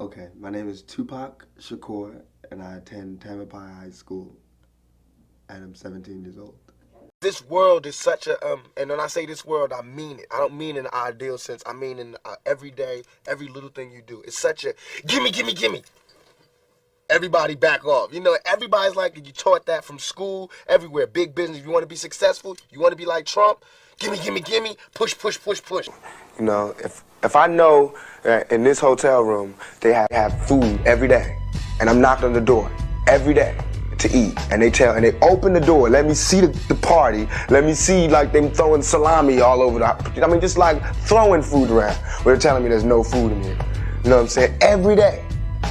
Okay, my name is Tupac Shakur, and I attend Tamalpais High School, and I'm 17 years old. This world is such a and when I say this world, I mean it. I don't mean in an ideal sense. I mean in every day, every little thing you do. It's such a gimme, gimme, gimme. Everybody back off. You know, everybody's like, you taught that from school, everywhere. Big business. If you want to be successful, you want to be like Trump, gimme, gimme, gimme, push, push, push, push. You know, if I know that in this hotel room they have food every day, and I'm knocking on the door every day to eat, and they open the door, let me see the party, let me see like them throwing salami all over I mean, just like throwing food around. But they're telling me there's no food in here. You know what I'm saying? Every day.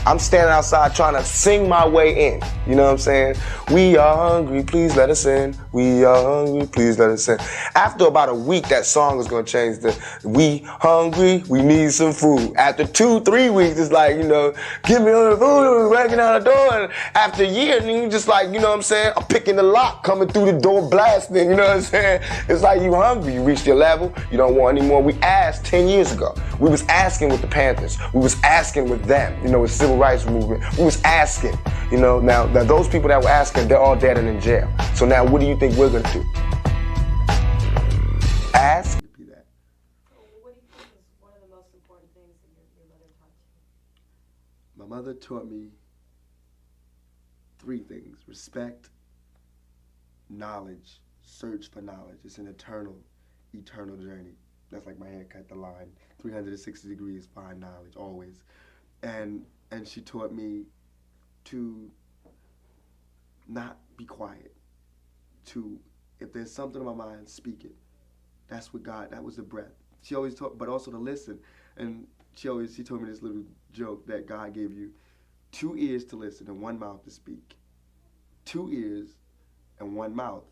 I'm standing outside trying to sing my way in. You know what I'm saying? We are hungry, please let us in. We are hungry, please let us in. After about a week, that song is gonna change to we hungry, we need some food. After 2-3 weeks, it's like, you know, give me all the food, breaking out the door. And after a year, then you just like, you know what I'm saying? I'm picking the lock, coming through the door, blasting, you know what I'm saying? It's like you hungry, you reached your level, you don't want any more. We asked 10 years ago. We was asking with the Panthers. We was asking with them, you know, with civil rights movement. We was asking, you know, now those people that were asking, they're all dead and in jail. So now what do you think we're gonna do? Ask? What do you think is one of the most important things that your mother taught you? My mother taught me 3 things: respect, knowledge, search for knowledge. It's an eternal journey. That's like my haircut, the line, 360 degrees, find knowledge, always. And she taught me to not be quiet, to, if there's something in my mind, speak it. That's what God, that was the breath. She always taught, but also to listen. And she told me this little joke that God gave you 2 ears to listen and 1 mouth to speak. 2 ears and 1 mouth,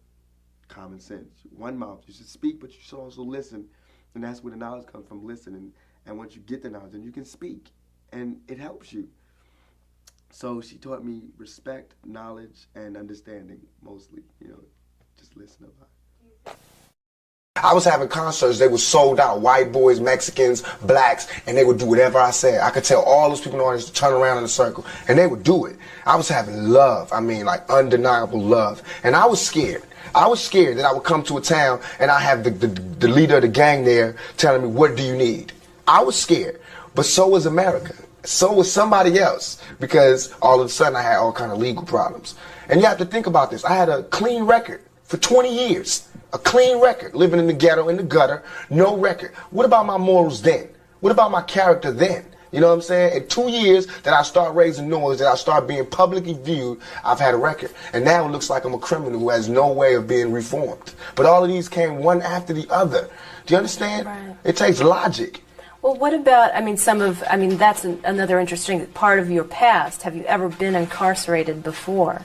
common sense. 1 mouth, you should speak, but you should also listen. And that's where the knowledge comes from, listening. And once you get the knowledge, then you can speak. And it helps you. So she taught me respect, knowledge, and understanding, mostly, you know, just listen about it. I was having concerts, they were sold out, white boys, Mexicans, blacks, and they would do whatever I said. I could tell all those people in the audience to turn around in a circle, and they would do it. I was having love, I mean, like undeniable love. And I was scared. I was scared that I would come to a town and I have the leader of the gang there telling me, what do you need? I was scared, but so was America. So was somebody else, because all of a sudden I had all kind of legal problems. And you have to think about this. I had a clean record for 20 years. A clean record, living in the ghetto, in the gutter, no record. What about my morals then? What about my character then? You know what I'm saying? In 2 years that I start raising noise, that I start being publicly viewed, I've had a record. And now it looks like I'm a criminal who has no way of being reformed. But all of these came one after the other. Do you understand? Right. It takes logic. Well, what about, that's another interesting part of your past. Have you ever been incarcerated before?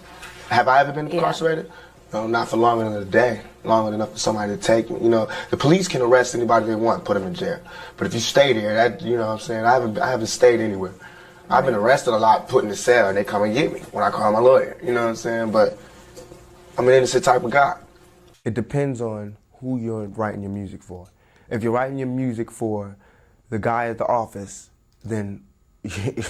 Have I ever been incarcerated? No, not for longer than a day. Long enough for somebody to take me. You know, the police can arrest anybody they want, put them in jail. But if you stay there, that, you know what I'm saying, I haven't stayed anywhere. I've been arrested a lot, put in the cell, and they come and get me when I call my lawyer. You know what I'm saying? But I'm an innocent type of guy. It depends on who you're writing your music for. If you're writing your music for the guy at the office, then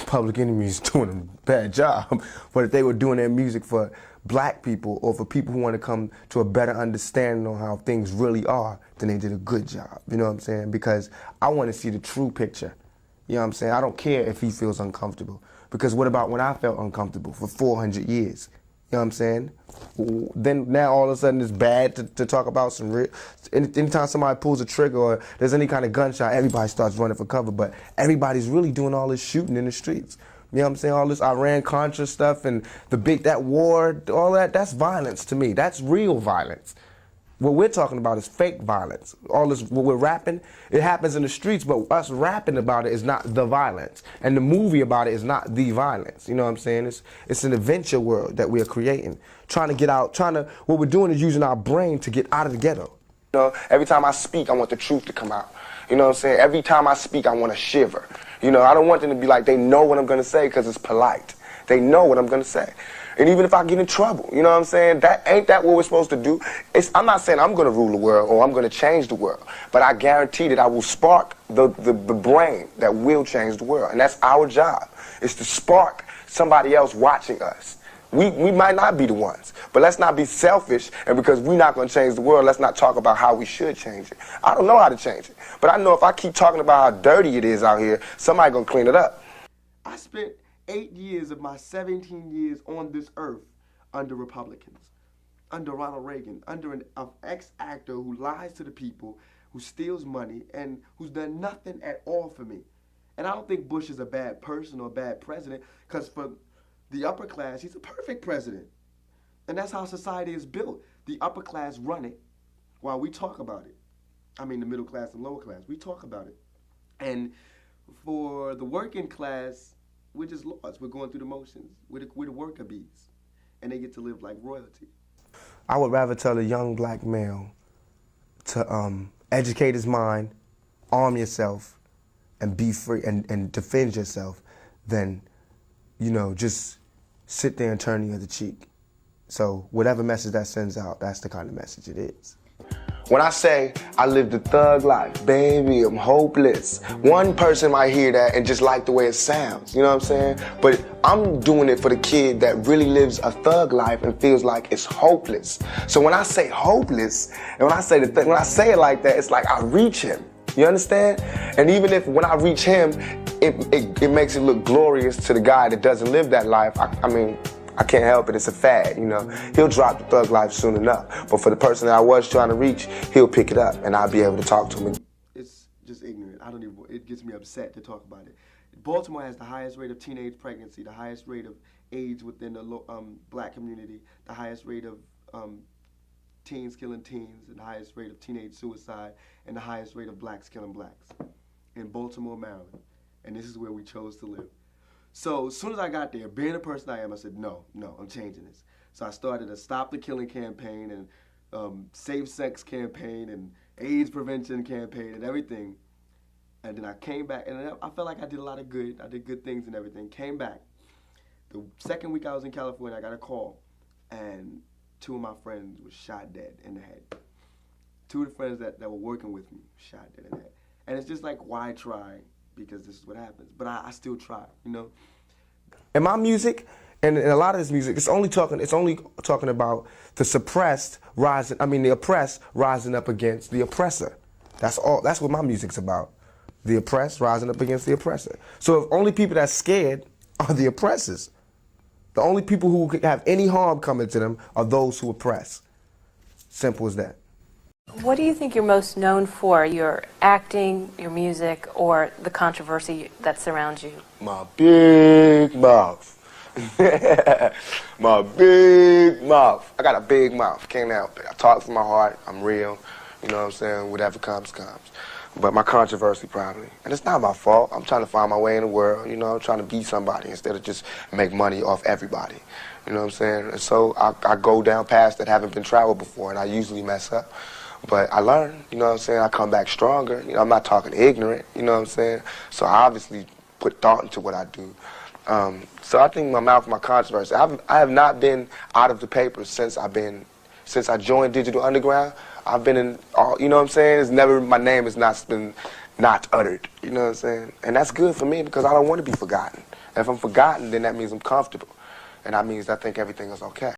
Public Enemy is doing a bad job. But if they were doing their music for black people or for people who want to come to a better understanding on how things really are, then they did a good job. You know what I'm saying? Because I want to see the true picture. You know what I'm saying? I don't care if he feels uncomfortable. Because what about when I felt uncomfortable for 400 years? You know what I'm saying? Then now all of a sudden it's bad to talk about some real. Anytime somebody pulls a trigger or there's any kind of gunshot, everybody starts running for cover. But everybody's really doing all this shooting in the streets. You know what I'm saying? All this Iran-Contra stuff and that war, all that's violence to me. That's real violence. What we're talking about is fake violence. All this, what we're rapping, it happens in the streets, but us rapping about it is not the violence. And the movie about it is not the violence. You know what I'm saying? It's an adventure world that we are creating. What we're doing is using our brain to get out of the ghetto. You know, every time I speak, I want the truth to come out. You know what I'm saying? Every time I speak, I want to shiver. You know, I don't want them to be like, they know what I'm going to say because it's polite. They know what I'm going to say. And even if I get in trouble, you know what I'm saying? Ain't that what we're supposed to do? I'm not saying I'm going to rule the world or I'm going to change the world, but I guarantee that I will spark the brain that will change the world. And that's our job, is to spark somebody else watching us. We might not be the ones, but let's not be selfish, and because we're not going to change the world, let's not talk about how we should change it. I don't know how to change it, but I know if I keep talking about how dirty it is out here, somebody's going to clean it up. I spent 8 years of my 17 years on this earth under Republicans, under Ronald Reagan, under an ex-actor who lies to the people, who steals money, and who's done nothing at all for me. And I don't think Bush is a bad person or a bad president, because for the upper class, he's a perfect president. And that's how society is built. The upper class run it while we talk about it. I mean, the middle class and lower class, we talk about it. And for the working class, we're just lost. We're going through the motions. We're the worker bees. And they get to live like royalty. I would rather tell a young black male to educate his mind, arm yourself, and be free and defend yourself than, you know, just sit there and turn the other cheek. So whatever message that sends out, that's the kind of message it is. When I say I live the thug life, baby, I'm hopeless. One person might hear that and just like the way it sounds, you know what I'm saying? But I'm doing it for the kid that really lives a thug life and feels like it's hopeless. So when I say hopeless, and when I say when I say it like that, it's like I reach him. You understand? And even if when I reach him, it makes it look glorious to the guy that doesn't live that life, I mean, I can't help it, it's a fad, you know. He'll drop the thug life soon enough. But for the person that I was trying to reach, he'll pick it up and I'll be able to talk to him. It's just ignorant. It gets me upset to talk about it. Baltimore has the highest rate of teenage pregnancy, the highest rate of AIDS within the black community, the highest rate of teens killing teens, and the highest rate of teenage suicide, and the highest rate of blacks killing blacks in Baltimore, Maryland. And this is where we chose to live. So as soon as I got there, being the person I am, I said, no, I'm changing this. So I started a Stop the Killing campaign and safe sex campaign and AIDS prevention campaign and everything. And then I came back, and I felt like I did a lot of good. I did good things and everything. Came back. The second week I was in California, I got a call, and 2 of my friends were shot dead in the head. 2 of the friends that were working with me shot dead in the head. And it's just like, why try? Because this is what happens. But I still try, you know? In my music, and in a lot of this music, it's only talking about the oppressed rising up against the oppressor. That's all. That's what my music's about. The oppressed rising up against the oppressor. So if only people that's scared are the oppressors. The only people who could have any harm coming to them are those who oppress. Simple as that. What do you think you're most known for? Your acting, your music, or the controversy that surrounds you? My big mouth. My big mouth. I got a big mouth. Can't help it. I talk from my heart. I'm real. You know what I'm saying? Whatever comes, comes. But my controversy probably. And it's not my fault. I'm trying to find my way in the world. You know, I'm trying to be somebody instead of just make money off everybody. You know what I'm saying? And so I go down paths that haven't been traveled before, and I usually mess up. But I learn, you know what I'm saying? I come back stronger. You know, I'm not talking ignorant, you know what I'm saying? So I obviously put thought into what I do. So I think my mouth, my controversy. I have not been out of the papers since I joined Digital Underground. I've been in all, you know what I'm saying? It's never, my name has not been not uttered, you know what I'm saying? And that's good for me because I don't want to be forgotten. And if I'm forgotten, then that means I'm comfortable. And that means I think everything is okay.